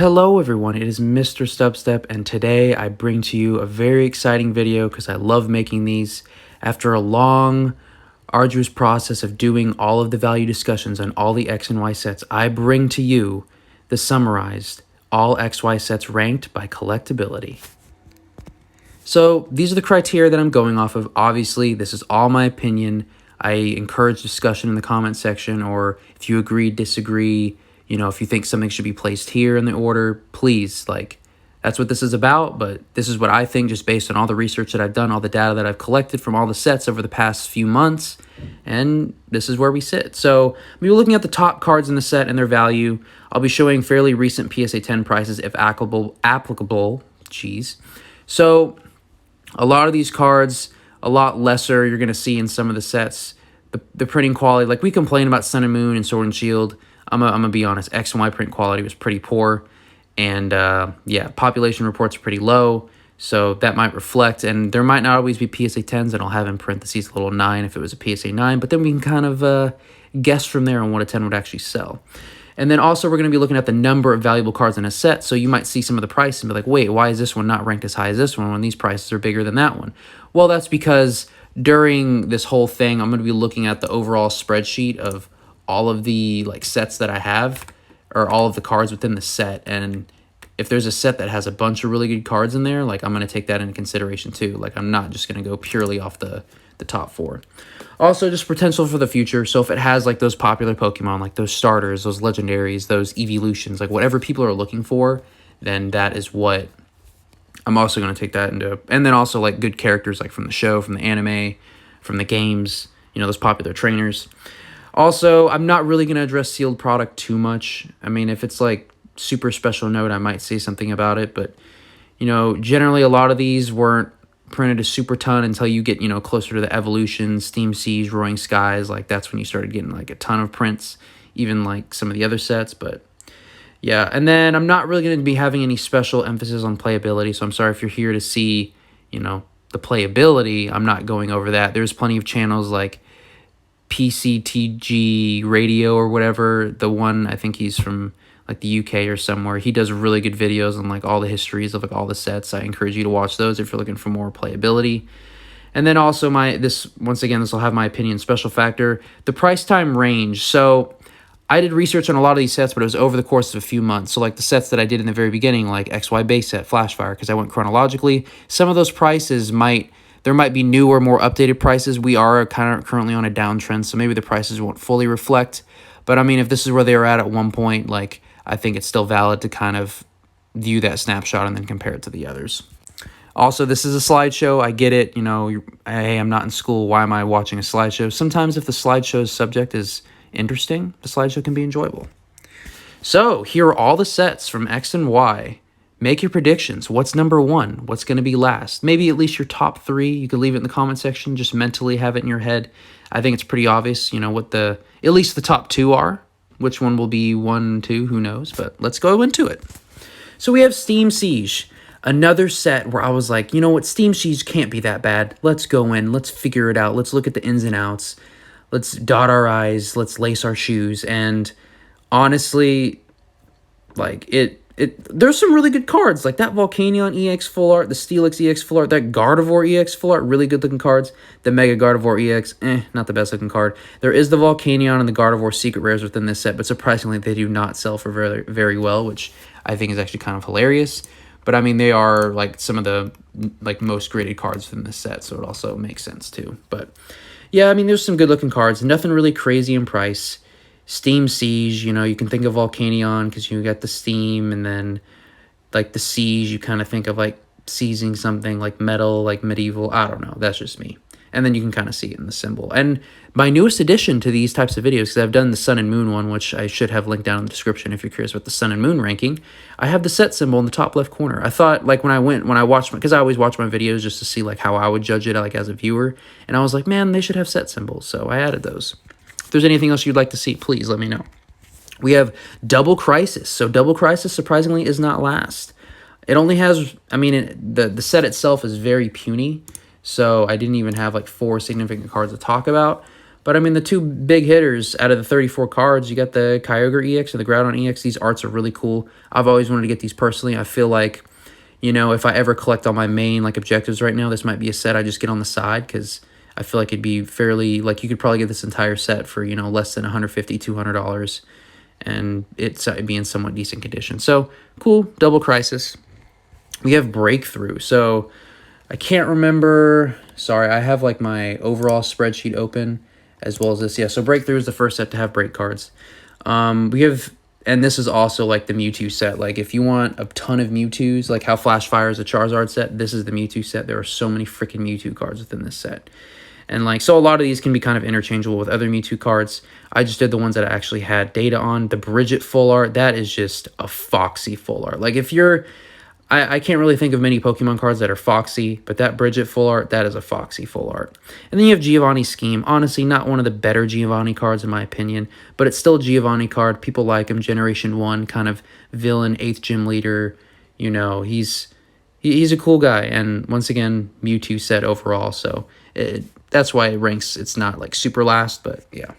Hello everyone, it is Misterstubstep, and today I bring to you a very exciting video because I love making these. After a long, arduous process of doing all of the value discussions on all the X and Y sets, I bring to you the summarized all XY sets ranked by collectability. So these are the criteria that I'm going off of. Obviously, this is all my opinion. I encourage discussion in the comment section, or if you agree, disagree, if you think something should be placed here in the order, please, that's what this is about. But this is what I think, just based on all the research that I've done, all the data that I've collected from all the sets over the past few months, and this is where we sit. So we'll be looking at the top cards in the set and their value. I'll be showing fairly recent PSA 10 prices, if applicable. So a lot of these cards, a lot lesser you're going to see in some of the sets. The printing quality, like we complain about Sun and Moon and Sword and Shield. I'm gonna be honest, X and Y print quality was pretty poor. And yeah, population reports are pretty low. So that might reflect, and there might not always be PSA 10s, and I'll have in parentheses a little 9 if it was a PSA 9. But then we can kind of guess from there on what a 10 would actually sell. And then also we're going to be looking at the number of valuable cards in a set. So you might see some of the price and be like, wait, why is this one not ranked as high as this one when these prices are bigger than that one? Well, that's because during this whole thing, I'm going to be looking at the overall spreadsheet of all of the sets that I have, or all of the cards within the set. And if there's a set that has a bunch of really good cards in there, I'm going to take that into consideration too. I'm not just going to go purely off the top 4. Also, just potential for the future. So if it has those popular Pokemon, like those starters, those legendaries, those evolutions, whatever people are looking for, then that is what I'm also going to take that into. And then also good characters from the show, from the anime, from the games, those popular trainers. Also, I'm not really going to address sealed product too much. I mean, if it's super special note, I might say something about it. But, generally a lot of these weren't printed a super ton until you get, closer to the Evolution, Steam Siege, Roaring Skies. That's when you started getting a ton of prints, even some of the other sets. But yeah, and then I'm not really going to be having any special emphasis on playability. So I'm sorry if you're here to see, the playability. I'm not going over that. There's plenty of channels like PCTG Radio or whatever. The one, I think he's from the UK or somewhere. He does really good videos on all the histories of all the sets. I encourage you to watch those if you're looking for more playability. And then also this will have my opinion special factor, the price time range. So I did research on a lot of these sets, but it was over the course of a few months. So the sets that I did in the very beginning, like XY base set, Flashfire, because I went chronologically, some of those prices there might be newer, more updated prices. We are currently on a downtrend, so maybe the prices won't fully reflect. But I mean, if this is where they were at one point, I think it's still valid to kind of view that snapshot and then compare it to the others. Also, this is a slideshow. I get it. Hey, I'm not in school. Why am I watching a slideshow? Sometimes if the slideshow's subject is interesting, the slideshow can be enjoyable. So here are all the sets from X and Y. Make your predictions. What's number 1? What's going to be last? Maybe at least your top 3. You could leave it in the comment section. Just mentally have it in your head. I think it's pretty obvious, what at least the top 2 are. Which one will be 1, 2, who knows? But let's go into it. So we have Steam Siege. Another set where I was like, you know what? Steam Siege can't be that bad. Let's go in. Let's figure it out. Let's look at the ins and outs. Let's dot our I's. Let's lace our shoes. And honestly, there's some really good cards, like that Volcanion EX Full Art, the Steelix EX Full Art, that Gardevoir EX Full Art, really good looking cards. The Mega Gardevoir EX, not the best looking card. There is the Volcanion and the Gardevoir Secret Rares within this set, but surprisingly they do not sell for very, very well, which I think is actually kind of hilarious. But I mean, they are some of the most graded cards within this set, so it also makes sense too. But yeah, I mean, there's some good looking cards, nothing really crazy in price. Steam Siege, you can think of Volcanion because you got the Steam, and then the Siege, you kind of think of seizing something metal, medieval. I don't know. That's just me. And then you can kind of see it in the symbol. And my newest addition to these types of videos, because I've done the Sun and Moon one, which I should have linked down in the description if you're curious about the Sun and Moon ranking, I have the set symbol in the top left corner. I thought when I watched, because I always watch my videos just to see how I would judge it as a viewer, and I was like, man, they should have set symbols. So I added those. If there's anything else you'd like to see, please let me know. We have Double Crisis. So Double Crisis, surprisingly, is not last. It only has, the set itself is very puny, so I didn't even have 4 significant cards to talk about. But I mean, the two big hitters out of the 34 cards, you got the Kyogre EX and the Groudon EX. These arts are really cool. I've always wanted to get these personally. I feel like, you know, if I ever collect all my main like objectives right now, this might be a set I just get on the side, because I feel like it'd be fairly, like, you could probably get this entire set for, you know, less than $150, $200, and it'd be in somewhat decent condition. So, cool, Double Crisis. We have Breakthrough. So, I can't remember, sorry, I have, like, my overall spreadsheet open, as well as this. Yeah, so Breakthrough is the first set to have break cards. We have, and this is also, like, the Mewtwo set. Like, if you want a ton of Mewtwo's, like how Flash Fire is a Charizard set, this is the Mewtwo set. There are so many freaking Mewtwo cards within this set. And, like, so a lot of these can be kind of interchangeable with other Mewtwo cards. I just did the ones that I actually had data on. The Bridget full art, that is just a Foxy full art. Like, if you're, I can't really think of many Pokemon cards that are Foxy, but that Bridget full art, that is a Foxy full art. And then you have Giovanni Scheme. Honestly, not one of the better Giovanni cards in my opinion, but it's still a Giovanni card. People like him. Generation 1 kind of villain, 8th gym leader. You know, he's a cool guy. And once again, Mewtwo set overall, so that's why it ranks, it's not like super last, but yeah.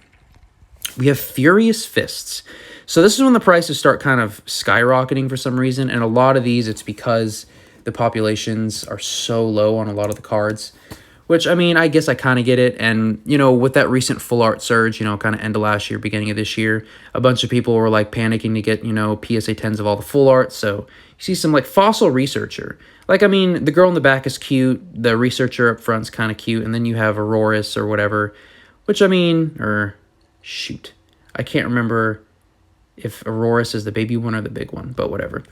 We have Furious Fists. So this is when the prices start kind of skyrocketing for some reason, and a lot of these, it's because the populations are so low on a lot of the cards, which, I mean, I guess I kind of get it. And, you know, with that recent full art surge, you know, kind of end of last year, beginning of this year, a bunch of people were, like, panicking to get, you know, PSA 10s of all the full art. So you see some, like, Fossil Researcher. Like, I mean, the girl in the back is cute, the Researcher up front's kind of cute, and then you have Auroras or whatever, which, I mean, or, shoot, I can't remember if Auroras is the baby one or the big one, but whatever.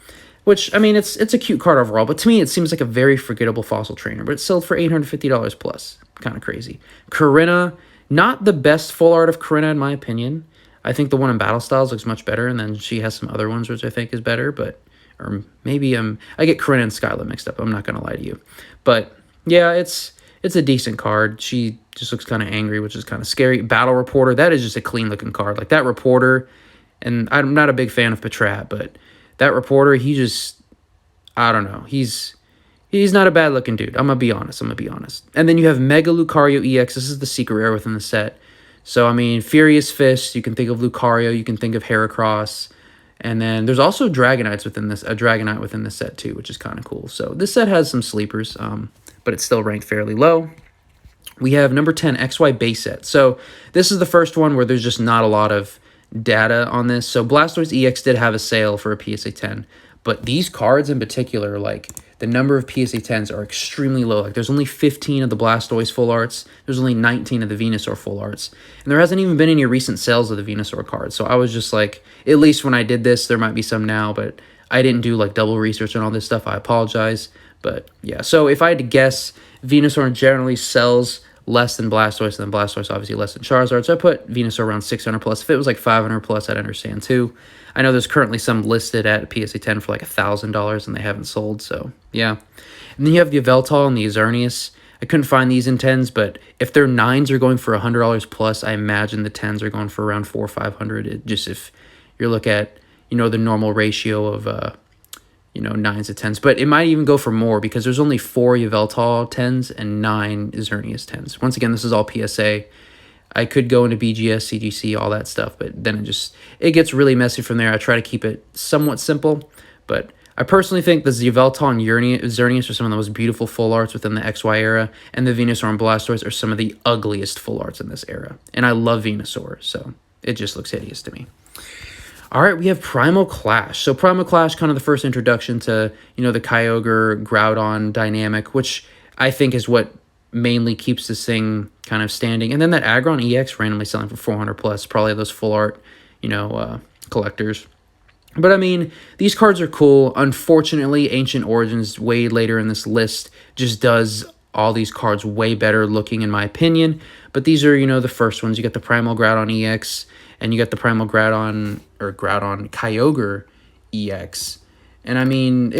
Which, I mean, it's a cute card overall, but to me, it seems like a very forgettable Fossil Trainer, but it's sold for $850 plus. Kind of crazy. Corinna, not the best full art of Corinna, in my opinion. I think the one in Battle Styles looks much better, and then she has some other ones, which I think is better, but, or maybe I get Corinna and Skyla mixed up, I'm not going to lie to you. But, yeah, it's a decent card. She just looks kind of angry, which is kind of scary. Battle Reporter, that is just a clean-looking card. Like, that Reporter, and I'm not a big fan of Patrat, but that Reporter, he just, I don't know. He's not a bad-looking dude. I'm going to be honest. And then you have Mega Lucario EX. This is the secret rare within the set. So, I mean, Furious Fist, you can think of Lucario, you can think of Heracross. And then there's also Dragonites within this, a Dragonite within the set too, which is kind of cool. So this set has some sleepers, but it's still ranked fairly low. We have number 10, XY base set. So this is the first one where there's just not a lot of data on this. So Blastoise EX did have a sale for a PSA 10, but these cards in particular, like, the number of PSA 10s are extremely low. Like, there's only 15 of the Blastoise full arts. There's only 19 of the Venusaur full arts. And there hasn't even been any recent sales of the Venusaur cards. So I was just like, at least when I did this, there might be some now, but I didn't do, like, double research on all this stuff. I apologize. But, yeah. So if I had to guess, Venusaur generally sells less than Blastoise, and then Blastoise obviously less than Charizard. So I put Venusaur around 600 plus. If it was like 500 plus, I'd understand too. I know there's currently some listed at PSA 10 for like $1,000 and they haven't sold, so yeah. And then you have the Yveltal and the Xerneas. I couldn't find these in 10s, but if their 9s are going for $100 plus, I imagine the 10s are going for around $400 or $500. Just if you look at, you know, the normal ratio of you know, 9s to 10s. But it might even go for more because there's only 4 Yveltal 10s and 9 Xerneas 10s. Once again, this is all PSA. I could go into BGS, CGC, all that stuff, but then it gets really messy from there. I try to keep it somewhat simple, but I personally think the Yveltal and Xerneas are some of the most beautiful full arts within the XY era, and the Venusaur and Blastoise are some of the ugliest full arts in this era. And I love Venusaur, so it just looks hideous to me. All right, we have Primal Clash. So Primal Clash, kind of the first introduction to, you know, the Kyogre, Groudon dynamic, which I think is what mainly keeps this thing kind of standing. And then that Aggron EX randomly selling for 400 plus, probably those full art, you know, collectors. But I mean, these cards are cool. Unfortunately, Ancient Origins, way later in this list, just does all these cards way better looking, in my opinion. But these are, you know, the first ones. You got the Primal Groudon EX, and you got the Primal Groudon, or Groudon Kyogre EX. And I mean,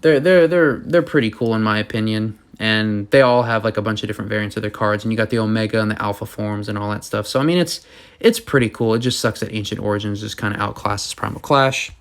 they're pretty cool in my opinion. And they all have like a bunch of different variants of their cards, and you got the Omega and the Alpha forms and all that stuff. So I mean, it's pretty cool. It just sucks that Ancient Origins just kind of outclasses Primal Clash.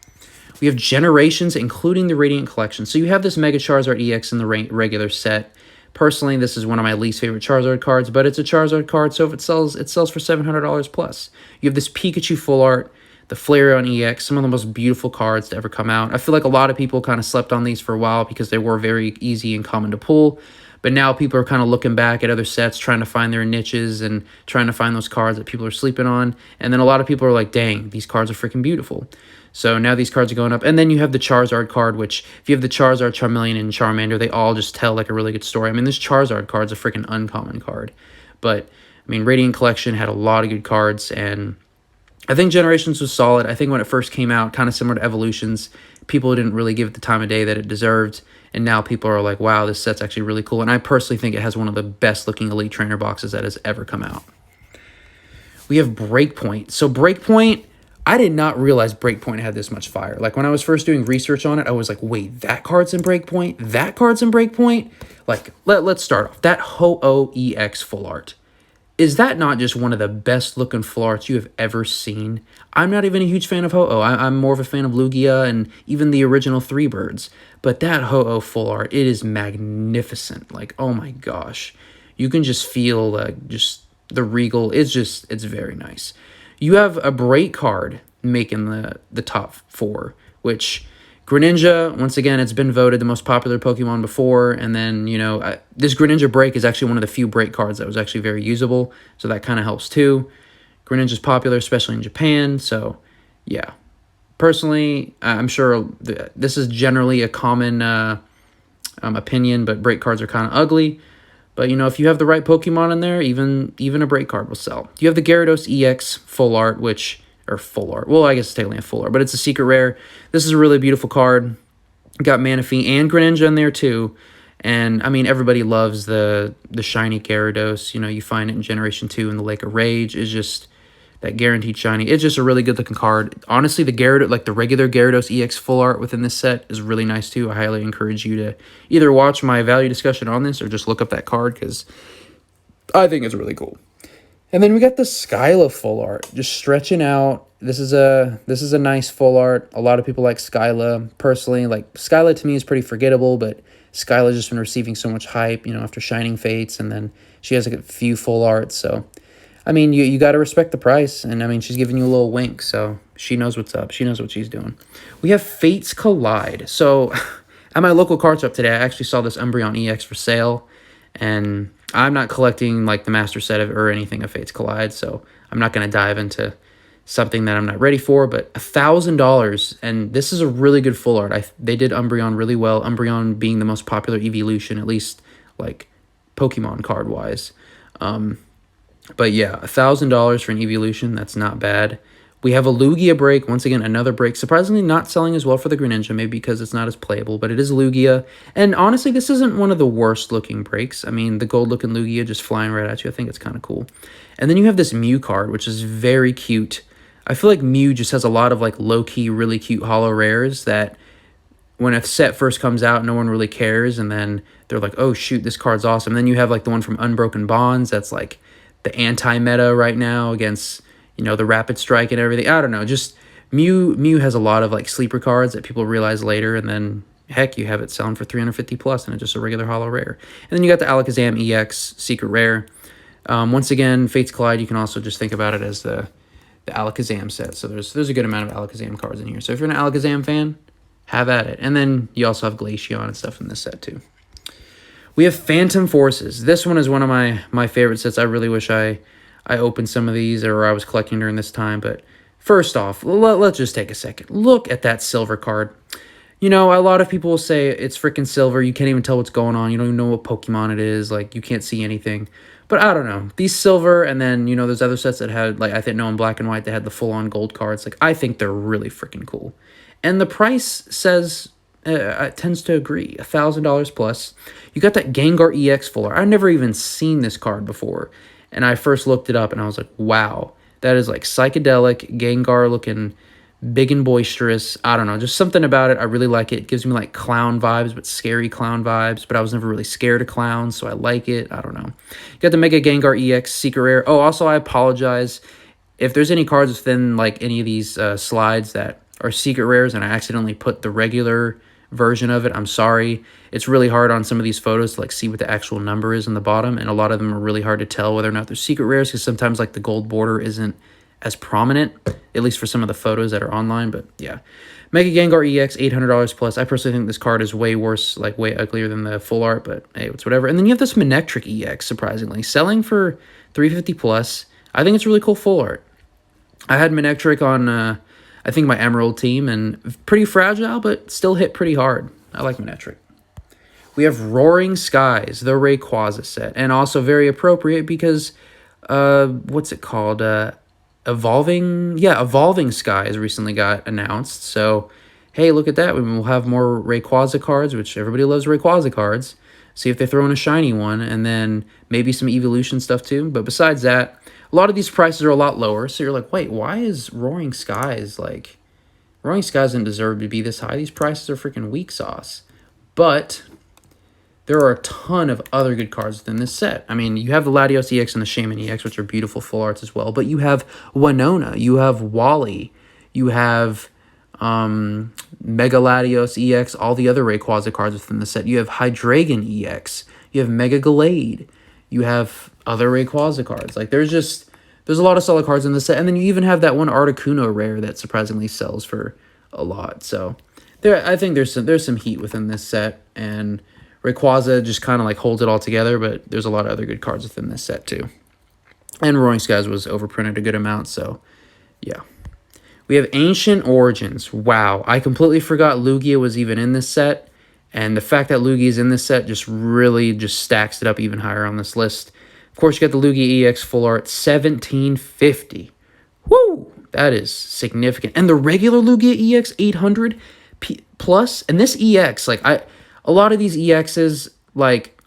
We have Generations, including the Radiant Collection. So you have this Mega Charizard EX in the regular set, Personally, this is one of my least favorite Charizard cards, but it's a Charizard card, so if it sells for $700 plus. You have this Pikachu full art, the Flareon EX, some of the most beautiful cards to ever come out. I feel like a lot of people kind of slept on these for a while because they were very easy and common to pull, but now people are kind of looking back at other sets, trying to find their niches and trying to find those cards that people are sleeping on. And then a lot of people are like, dang, these cards are freaking beautiful. So now these cards are going up. And then you have the Charizard card, which if you have the Charizard, Charmeleon, and Charmander, they all just tell like a really good story. I mean, this Charizard card's a freaking uncommon card. But, I mean, Radiant Collection had a lot of good cards, and I think Generations was solid. I think when it first came out, kind of similar to Evolutions, people didn't really give it the time of day that it deserved. And now people are like, wow, this set's actually really cool. And I personally think it has one of the best looking Elite Trainer boxes that has ever come out. We have Breakpoint. So Breakpoint, I did not realize Breakpoint had this much fire. Like when I was first doing research on it, I was like, wait, that card's in Breakpoint? That card's in Breakpoint? Like, let's start off. That Ho-Oh EX full art. Is that not just one of the best looking full arts you have ever seen? I'm not even a huge fan of Ho-Oh. I'm more of a fan of Lugia and even the original Three Birds. But that Ho-Oh full art, it is magnificent. Like, oh my gosh. You can just feel just the regal. It's very nice. You have a Break card making the top 4, which Greninja, once again, it's been voted the most popular Pokemon before, and then, you know, this Greninja Break is actually one of the few Break cards that was actually very usable, so that kind of helps too. Greninja's popular, especially in Japan, so yeah. Personally, I'm sure this is generally a common opinion, but Break cards are kind of ugly. But, you know, if you have the right Pokemon in there, even a Break card will sell. You have the Gyarados EX full art, full art. Well, I guess it's technically a full art, but it's a secret rare. This is a really beautiful card. Got Manaphy and Greninja in there too. And, I mean, everybody loves the shiny Gyarados. You know, you find it in Generation 2 in the Lake of Rage. It's just that guaranteed shiny. It's just a really good looking card. Honestly, the Gyarados, like the regular Gyarados EX full art within this set is really nice too. I highly encourage you to either watch my value discussion on this or just look up that card because I think it's really cool. And then we got the Skyla full art, just stretching out. This is a nice full art. A lot of people like Skyla. Personally, like Skyla to me is pretty forgettable, but Skyla's just been receiving so much hype, you know, after Shining Fates, and then she has a few full arts. So, I mean, you got to respect the price, and I mean, she's giving you a little wink, so she knows what's up. She knows what she's doing. We have Fates Collide. So, at my local card shop today, I actually saw this Umbreon EX for sale, and I'm not collecting like the master set of or anything of Fates Collide, so I'm not going to dive into something that I'm not ready for, but $1,000, and this is a really good full art. They did Umbreon really well, Umbreon being the most popular evolution, at least like Pokemon card-wise. But yeah, $1,000 for an evolution, that's not bad. We have a Lugia Break, once again, another break. Surprisingly not selling as well for the Greninja, maybe because it's not as playable, but it is Lugia. And honestly, this isn't one of the worst looking breaks. I mean, the gold looking Lugia just flying right at you, I think it's kind of cool. And then you have this Mew card, which is very cute. I feel like Mew just has a lot of like low-key, really cute holo rares that when a set first comes out, no one really cares, and then they're like, oh shoot, this card's awesome. And then you have like the one from Unbroken Bonds that's like the anti-meta right now against, you know, the Rapid Strike and everything. I don't know, just Mew has a lot of like sleeper cards that people realize later, and then heck, you have it selling for 350 plus, and it's just a regular holo rare. And then you got the Alakazam EX secret rare. Once again, Fates Collide, you can also just think about it as the Alakazam set. So there's a good amount of Alakazam cards in here. So if you're an Alakazam fan, have at it. And then you also have Glaceon and stuff in this set too. We have Phantom Forces. This one is one of my favorite sets. I really wish I opened some of these or I was collecting during this time. But first off, let's just take a second. Look at that silver card. You know, a lot of people will say it's freaking silver. You can't even tell what's going on. You don't even know what Pokemon it is. Like, you can't see anything. But I don't know. These silver, and then, you know, there's other sets that had, like, I think, no, in black and white, they had the full-on gold cards. Like, I think they're really freaking cool. And the price says, tends to agree, $1,000 plus. You got that Gengar EX full art. I've never even seen this card before. And I first looked it up, and I was like, wow. That is, like, psychedelic, Gengar looking big and boisterous. I don't know, just something about it. I really like it. It gives me like clown vibes, but scary clown vibes. But I was never really scared of clowns, so I like it. I don't know. You got the Mega Gengar EX Secret Rare. Oh, also, I apologize if there's any cards within like any of these slides that are secret rares, and I accidentally put the regular version of it. I'm sorry. It's really hard on some of these photos to like see what the actual number is on the bottom, and a lot of them are really hard to tell whether or not they're secret rares because sometimes like the gold border isn't as prominent, at least for some of the photos that are online. But yeah, Mega Gengar EX, $800 plus. I personally think this card is way worse, like way uglier than the full art, but hey, it's whatever. And then you have this Manectric EX, surprisingly, selling for $350 plus. I think it's really cool full art. I had Manectric on, I think, my Emerald team, and pretty fragile, but still hit pretty hard. I like Manectric. We have Roaring Skies, the Rayquaza set, and also very appropriate because, what's it called? Evolving Skies recently got announced. So, hey, look at that. We'll have more Rayquaza cards, which everybody loves Rayquaza cards. See if they throw in a shiny one, and then maybe some evolution stuff too. But besides that, a lot of these prices are a lot lower. So you're like, wait, why is Roaring Skies like... Roaring Skies didn't deserve to be this high. These prices are freaking weak sauce. But there are a ton of other good cards within this set. I mean, you have the Latios EX and the Shaman EX, which are beautiful full arts as well. But you have Winona, you have Wally, you have Mega Latios EX, all the other Rayquaza cards within the set. You have Hydreigon EX, you have Mega Gallade, you have other Rayquaza cards. Like, there's a lot of solid cards in the set. And then you even have that one Articuno rare that surprisingly sells for a lot. So I think there's some heat within this set, and Rayquaza just kind of like holds it all together, but there's a lot of other good cards within this set too. And Roaring Skies was overprinted a good amount, so yeah. We have Ancient Origins. Wow, I completely forgot Lugia was even in this set, and the fact that Lugia is in this set just really just stacks it up even higher on this list. Of course, you got the Lugia EX Full Art, $1,750. Woo! That is significant. And the regular Lugia EX, 800 plus. And this EX, like, a lot of these EXs, like,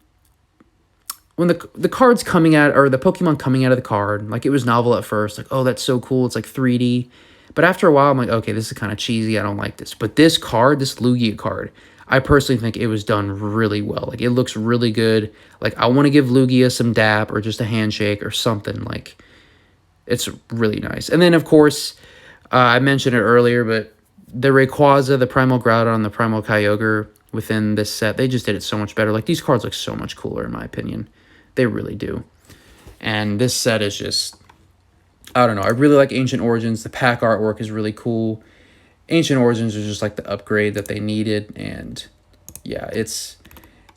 when the card's coming out, or the Pokemon coming out of the card, like, it was novel at first. Like, oh, that's so cool. It's like 3D. But after a while, I'm like, okay, this is kind of cheesy. I don't like this. But this card, this Lugia card, I personally think it was done really well. Like, it looks really good. Like, I want to give Lugia some dap or just a handshake or something. Like, it's really nice. And then, of course, I mentioned it earlier, but the Rayquaza, the Primal Groudon, the Primal Kyogre within this set, they just did it so much better. Like, these cards look so much cooler, in my opinion. They really do. And this set is just, I don't know. I really like Ancient Origins. The pack artwork is really cool. Ancient Origins is just like the upgrade that they needed, and yeah, it's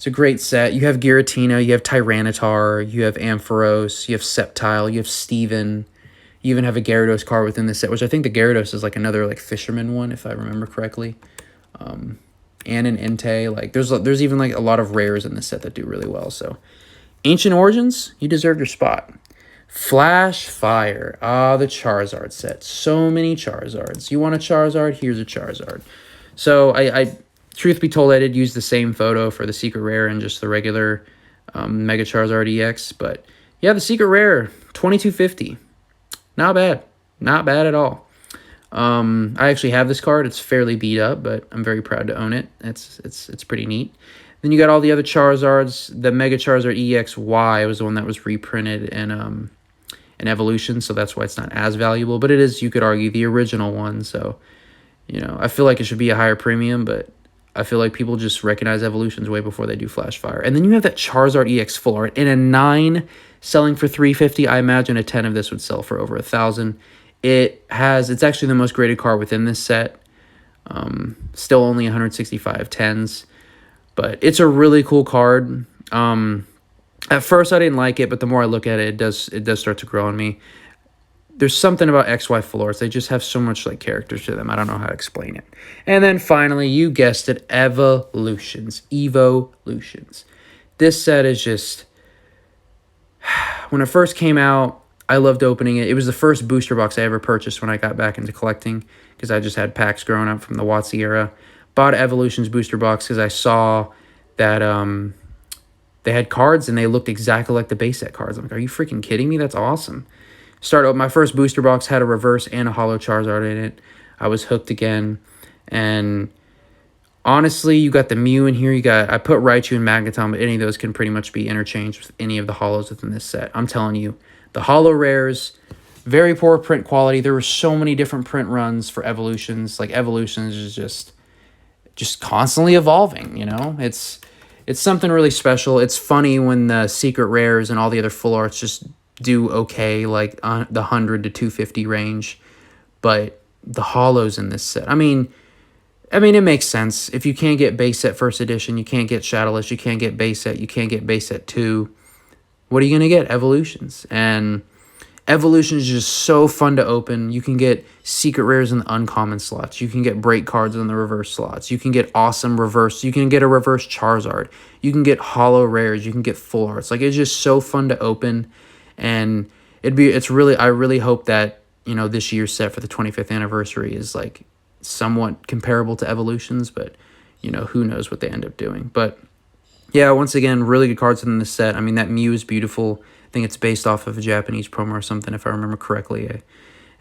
a great set. You have Giratina, you have Tyranitar, you have Ampharos, you have Sceptile, you have Steven. You even have a Gyarados card within the set, which I think the Gyarados is like another like fisherman one, if I remember correctly. And an Entei. Like, there's even like a lot of rares in this set that do really well. So, Ancient Origins, you deserve your spot. Flash Fire. Ah, the Charizard set. So many Charizards. You want a Charizard? Here's a Charizard. So, I truth be told, I did use the same photo for the Secret Rare and just the regular Mega Charizard EX. But, yeah, the Secret Rare, $22.50. Not bad. Not bad at all. I actually have this card. It's fairly beat up, but I'm very proud to own it. It's pretty neat. Then you got all the other Charizards. The Mega Charizard EXY was the one that was reprinted in Evolution, so that's why it's not as valuable. But it is, you could argue, the original one. So, you know, I feel like it should be a higher premium, but I feel like people just recognize Evolutions way before they do Flash Fire. And then you have that Charizard EX Full Art in a 9 selling for $350. I imagine a 10 of this would sell for over $1,000. It's actually the most graded card within this set. Still only 165 10s. But it's a really cool card. At first, I didn't like it, but the more I look at it, it does start to grow on me. There's something about XY Full Arts. They just have so much like characters to them. I don't know how to explain it. And then finally, you guessed it, Evolutions. Evolutions. This set is just... When it first came out, I loved opening it. It was the first booster box I ever purchased when I got back into collecting, because I just had packs growing up from the WotC era. Bought Evolutions booster box because I saw that they had cards and they looked exactly like the base set cards. I'm like, are you freaking kidding me? That's awesome. My first booster box had a reverse and a holo Charizard in it. I was hooked again. And honestly, you got the Mew in here. I put Raichu and Magneton, but any of those can pretty much be interchanged with any of the holos within this set. I'm telling you, the holo rares, very poor print quality. There were so many different print runs for Evolutions. Like, Evolutions is just... just constantly evolving, you know? It's something really special. It's funny when the secret rares and all the other full arts just do okay, like the 100 to 250 range, but the holos in this set, I mean, it makes sense. If you can't get base set first edition, you can't get Shadowless, you can't get base set, you can't get base set 2. What are you going to get? Evolutions. And Evolutions is just so fun to open. You can get secret rares in the uncommon slots. You can get break cards in the reverse slots. You can get awesome reverse. You can get a reverse Charizard. You can get holo rares. You can get full arts. Like, it's just so fun to open. And I really hope that, you know, this year's set for the 25th anniversary is like somewhat comparable to Evolutions, but, you know, who knows what they end up doing. But yeah, once again, really good cards in this set. I mean, that Mew is beautiful. I think it's based off of a Japanese promo or something, if I remember correctly.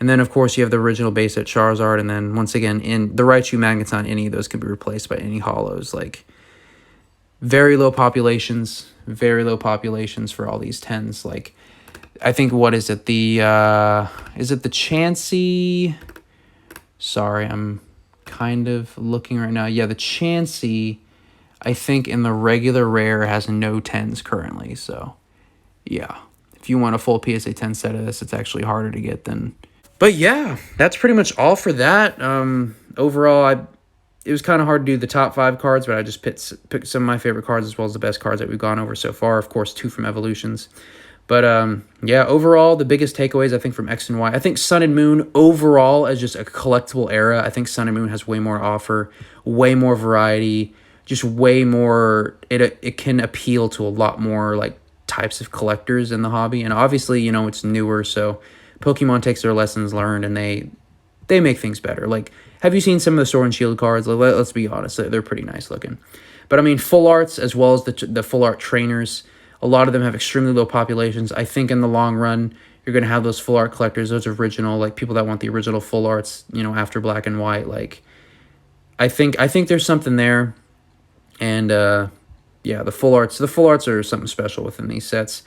And then, of course, you have the original base set Charizard. And then, once again, in the Raichu magnets on any of those can be replaced by any holos. Like, very low populations for all these 10s. Like, I think, what is it? Is it the Chansey? Sorry, I'm kind of looking right now. Yeah, the Chansey, I think in the regular rare has no 10s currently. So, yeah. If you want a full PSA 10 set of this, it's actually harder to get than... But yeah, that's pretty much all for that. Overall, it was kind of hard to do the top 5 cards, but I just picked some of my favorite cards as well as the best cards that we've gone over so far. Of course, 2 from Evolutions. But yeah, overall, the biggest takeaways, I think, from X and Y, I think Sun and Moon, overall, as just a collectible era, I think Sun and Moon has way more to offer, way more variety, just way more, it can appeal to a lot more, like, types of collectors in the hobby. And obviously, you know, it's newer, so Pokemon takes their lessons learned, and they make things better. Like, have you seen some of the Sword and Shield cards? Let's be honest, they're pretty nice looking. But, I mean, full arts, as well as the full art trainers, a lot of them have extremely low populations. I think in the long run, you're going to have those full art collectors, those original, like people that want the original full arts, you know, after Black and White. Like, I think there's something there. And, yeah, the full arts are something special within these sets.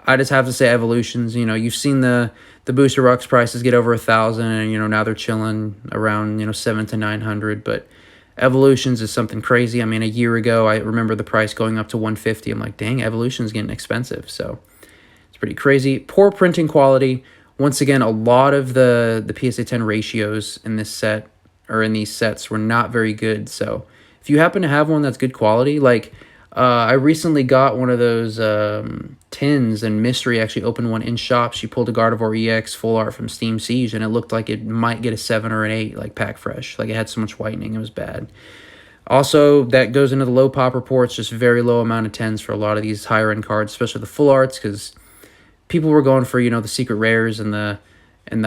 I just have to say Evolutions, you know, you've seen the Booster Rocks prices get over 1,000, and, you know, now they're chilling around, you know, 700 to 900, but Evolutions is something crazy. I mean, a year ago, I remember the price going up to 150. I'm like, dang, Evolution's getting expensive. So it's pretty crazy. Poor printing quality. Once again, a lot of the PSA 10 ratios in this set, or in these sets, were not very good. So if you happen to have one that's good quality, like, I recently got one of those tins, and Mystery actually opened one in shop. She pulled a Gardevoir EX full art from Steam Siege, and it looked like it might get a 7 or an 8, like pack fresh. Like, it had so much whitening, it was bad. Also, that goes into the low pop reports, just very low amount of 10s for a lot of these higher end cards, especially the full arts, because people were going for, you know, the secret rares and the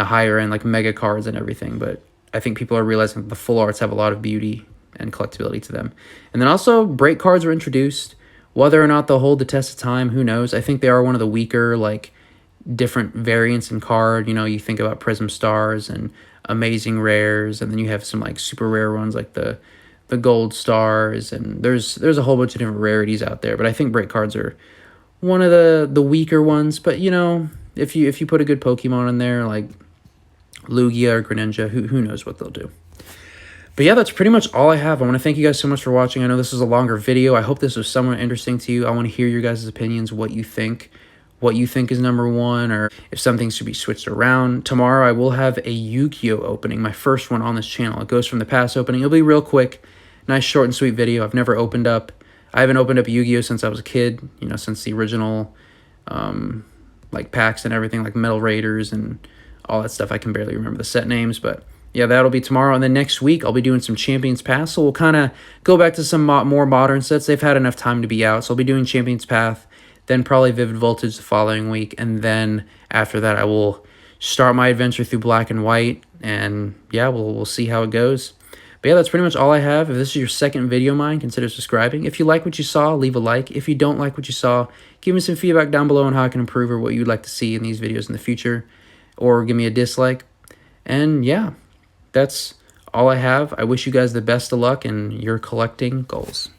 higher end, like, mega cards and everything. But I think people are realizing that the full arts have a lot of beauty and collectability to them. And then also, break cards were introduced. Whether or not they'll hold the test of time, who knows? I think they are one of the weaker, like, different variants in card. You know, you think about Prism Stars and Amazing Rares, and then you have some, like, super rare ones like the Gold Stars, and there's a whole bunch of different rarities out there. But I think break cards are one of the weaker ones. But, you know, if you put a good Pokemon in there, like Lugia or Greninja, who knows what they'll do. But yeah, that's pretty much all I have. I want to thank you guys so much for watching. I know this is a longer video. I hope this was somewhat interesting to you. I want to hear your guys' opinions, what you think is number 1, or if something should be switched around. Tomorrow I will have a Yu-Gi-Oh opening, my first one on this channel. It goes from the past opening. It'll be real quick, nice short and sweet video. I haven't opened up Yu-Gi-Oh since I was a kid, you know, since the original like packs and everything, like Metal Raiders and all that stuff. I can barely remember the set names, but yeah, that'll be tomorrow. And then next week, I'll be doing some Champions Path. So we'll kind of go back to some more modern sets. They've had enough time to be out. So I'll be doing Champions Path, then probably Vivid Voltage the following week. And then after that, I will start my adventure through Black and White. And yeah, we'll see how it goes. But yeah, that's pretty much all I have. If this is your second video of mine, consider subscribing. If you like what you saw, leave a like. If you don't like what you saw, give me some feedback down below on how I can improve or what you'd like to see in these videos in the future. Or give me a dislike. And yeah, that's all I have. I wish you guys the best of luck in your collecting goals.